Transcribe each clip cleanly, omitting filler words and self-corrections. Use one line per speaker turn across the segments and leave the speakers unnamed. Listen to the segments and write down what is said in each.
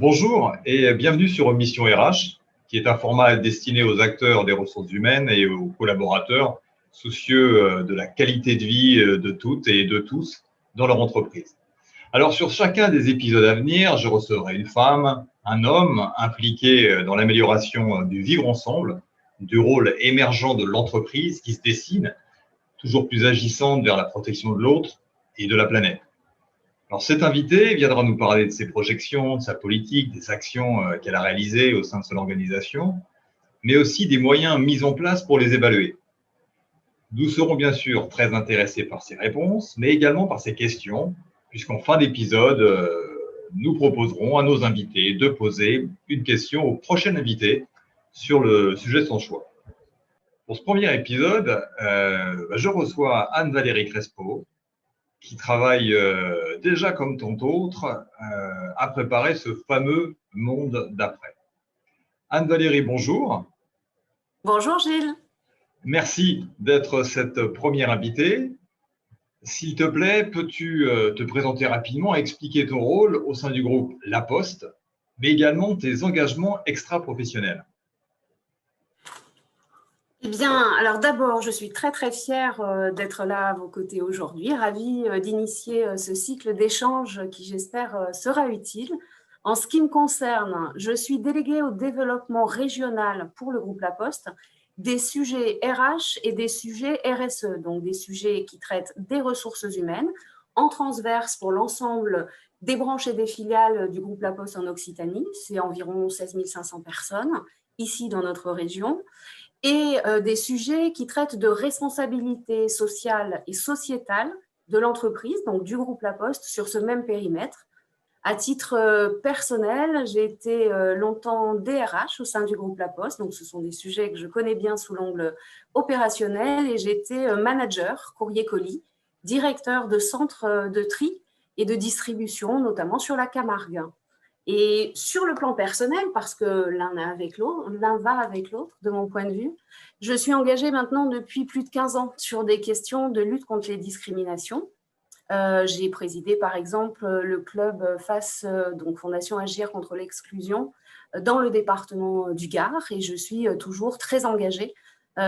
Bonjour et bienvenue sur Mission RH, qui est un format destiné aux acteurs des ressources humaines et aux collaborateurs soucieux de la qualité de vie de toutes et de tous dans leur entreprise. Alors, sur chacun des épisodes à venir, je recevrai une femme, un homme impliqué dans l'amélioration du vivre ensemble, du rôle émergent de l'entreprise qui se dessine, toujours plus agissante vers la protection de l'autre et de la planète. Alors, cet invité viendra nous parler de ses projections, de sa politique, des actions qu'elle a réalisées au sein de son organisation, mais aussi des moyens mis en place pour les évaluer. Nous serons bien sûr très intéressés par ses réponses, mais également par ses questions, puisqu'en fin d'épisode, nous proposerons à nos invités de poser une question au prochain invité sur le sujet de son choix. Pour ce premier épisode, je reçois Anne-Valérie Crespo, qui travaille déjà comme tant d'autres à préparer ce fameux monde d'après. Anne-Valérie, bonjour.
Bonjour Gilles.
Merci d'être cette première invitée. S'il te plaît, peux-tu te présenter rapidement et expliquer ton rôle au sein du groupe La Poste, mais également tes engagements extra-professionnels?
Eh bien, alors d'abord, je suis très très fière d'être là à vos côtés aujourd'hui, ravie d'initier ce cycle d'échanges qui, j'espère, sera utile. En ce qui me concerne, je suis déléguée au développement régional pour le groupe La Poste, des sujets RH et des sujets RSE, donc des sujets qui traitent des ressources humaines, en transverse pour l'ensemble des branches et des filiales du groupe La Poste en Occitanie. C'est environ 16 500 personnes ici dans notre région. Et des sujets qui traitent de responsabilité sociale et sociétale de l'entreprise, donc du groupe La Poste, sur ce même périmètre. À titre personnel, j'ai été longtemps DRH au sein du groupe La Poste, donc ce sont des sujets que je connais bien sous l'angle opérationnel, et j'ai été manager courrier-colis, directeur de centre de tri et de distribution, notamment sur la Camargue. Et sur le plan personnel, parce que l'un va avec l'autre, de mon point de vue, je suis engagée maintenant depuis plus de 15 ans sur des questions de lutte contre les discriminations. J'ai présidé par exemple le club donc Fondation Agir contre l'exclusion, dans le département du Gard, et je suis toujours très engagée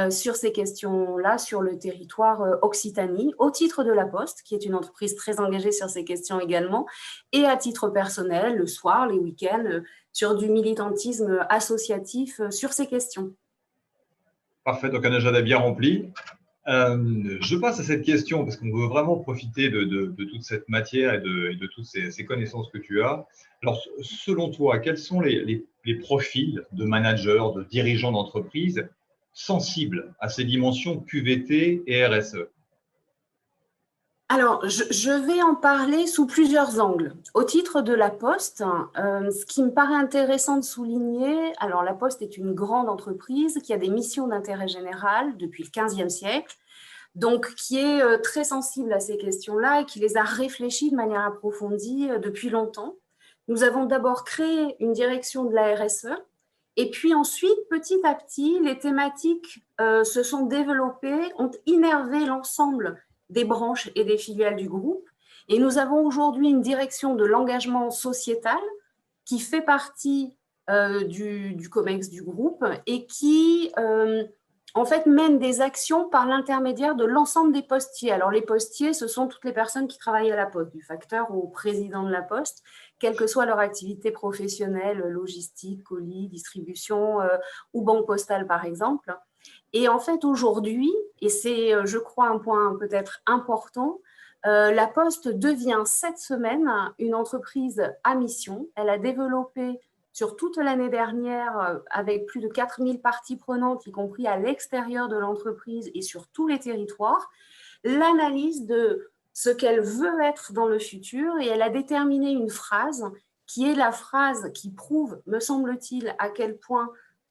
sur ces questions-là, sur le territoire Occitanie, au titre de La Poste, qui est une entreprise très engagée sur ces questions également, et à titre personnel, le soir, les week-ends, sur du militantisme associatif sur ces questions.
Parfait, donc un agenda bien rempli. Je passe à cette question parce qu'on veut vraiment profiter de toute cette matière et de toutes ces connaissances que tu as. Alors, selon toi, quels sont les profils de managers, de dirigeants d'entreprise sensibles à ces dimensions QVT et RSE?
Alors, je vais en parler sous plusieurs angles. Au titre de La Poste, ce qui me paraît intéressant de souligner, alors La Poste est une grande entreprise qui a des missions d'intérêt général depuis le XVe siècle, donc qui est très sensible à ces questions-là et qui les a réfléchies de manière approfondie depuis longtemps. Nous avons d'abord créé une direction de la RSE, et puis ensuite, petit à petit, les thématiques se sont développées, ont innervé l'ensemble des branches et des filiales du groupe. Et nous avons aujourd'hui une direction de l'engagement sociétal qui fait partie du COMEX du groupe et qui en fait mène des actions par l'intermédiaire de l'ensemble des postiers. Alors les postiers, ce sont toutes les personnes qui travaillent à la Poste, du facteur au président de la Poste, quelle que soit leur activité professionnelle, logistique, colis, distribution ou banque postale par exemple. Et en fait, aujourd'hui, et c'est, je crois, un point peut-être important, La Poste devient cette semaine une entreprise à mission. Elle a développé sur toute l'année dernière, avec plus de 4000 parties prenantes, y compris à l'extérieur de l'entreprise et sur tous les territoires, l'analyse de ce qu'elle veut être dans le futur, et elle a déterminé une phrase qui est la phrase qui prouve, me semble-t-il, à quel point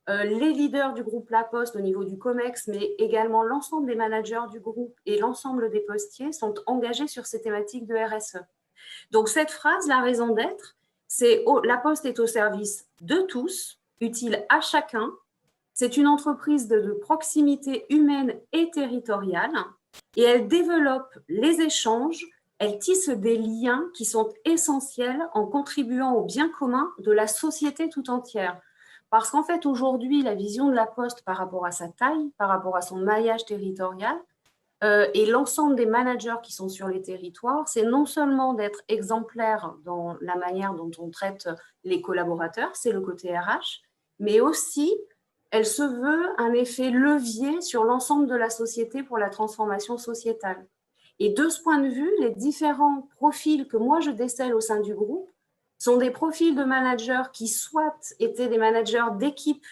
les leaders du groupe La Poste au niveau du COMEX, mais également l'ensemble des managers du groupe et l'ensemble des postiers sont engagés sur ces thématiques de RSE. Donc cette phrase, la raison d'être, c'est La Poste est au service de tous, utile à chacun. C'est une entreprise de proximité humaine et territoriale, et elle développe les échanges, elle tisse des liens qui sont essentiels en contribuant au bien commun de la société tout entière. Parce qu'en fait, aujourd'hui, la vision de la Poste par rapport à sa taille, par rapport à son maillage territorial, et l'ensemble des managers qui sont sur les territoires, c'est non seulement d'être exemplaire dans la manière dont on traite les collaborateurs, c'est le côté RH, mais aussi, elle se veut un effet levier sur l'ensemble de la société pour la transformation sociétale. Et de ce point de vue, les différents profils que moi je décèle au sein du groupe sont des profils de managers qui soit étaient des managers d'équipe,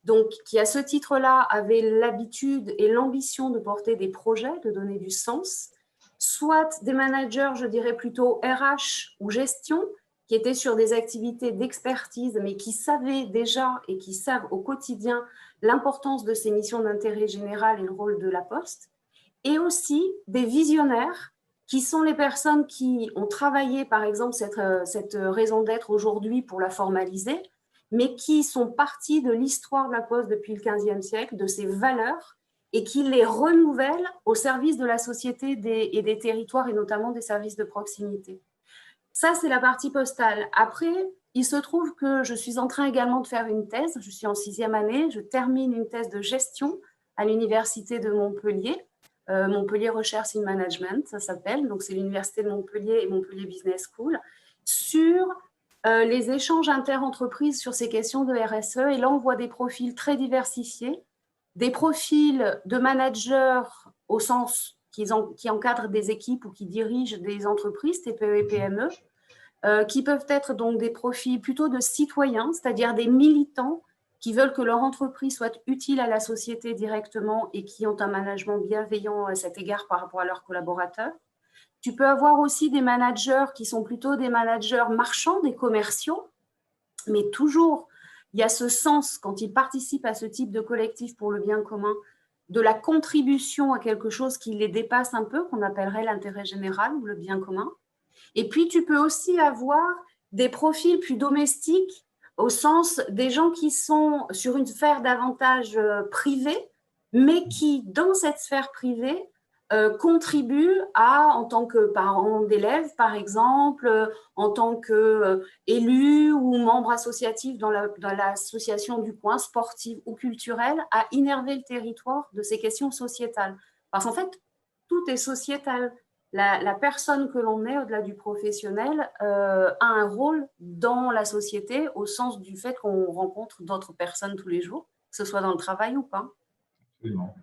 donc qui à ce titre-là avaient l'habitude et l'ambition de porter des projets, de donner du sens, soit des managers, je dirais plutôt RH ou gestion, qui étaient sur des activités d'expertise, mais qui savaient déjà et qui savent au quotidien l'importance de ces missions d'intérêt général et le rôle de la Poste, et aussi des visionnaires qui sont les personnes qui ont travaillé, par exemple, cette raison d'être aujourd'hui pour la formaliser, mais qui sont partis de l'histoire de la Poste depuis le XVe siècle, de ses valeurs, et qui les renouvellent au service de la société et des territoires, et notamment des services de proximité. Ça, c'est la partie postale. Après, il se trouve que je suis en train également de faire une thèse. Je suis en 6e année. Je termine une thèse de gestion à l'Université de Montpellier. Montpellier Research in Management, ça s'appelle. Donc, c'est l'Université de Montpellier et Montpellier Business School sur les échanges interentreprises sur ces questions de RSE. Et là, on voit des profils très diversifiés, des profils de managers au sens qui encadrent des équipes ou qui dirigent des entreprises, TPE et PME, qui peuvent être donc des profils plutôt de citoyens, c'est-à-dire des militants qui veulent que leur entreprise soit utile à la société directement et qui ont un management bienveillant à cet égard par rapport à leurs collaborateurs. Tu peux avoir aussi des managers qui sont plutôt des managers marchands, des commerciaux, mais toujours, il y a ce sens, quand ils participent à ce type de collectif pour le bien commun, de la contribution à quelque chose qui les dépasse un peu, qu'on appellerait l'intérêt général ou le bien commun. Et puis, tu peux aussi avoir des profils plus domestiques, au sens des gens qui sont sur une sphère davantage privée, mais qui, dans cette sphère privée, contribuent en tant que parents d'élèves, par exemple, en tant qu'élus ou membres associatifs dans l'association du coin, sportive ou culturelle, à innerver le territoire de ces questions sociétales. Parce qu'en fait, tout est sociétal. La personne que l'on est, au-delà du professionnel, a un rôle dans la société au sens du fait qu'on rencontre d'autres personnes tous les jours, que ce soit dans le travail ou pas.
Absolument.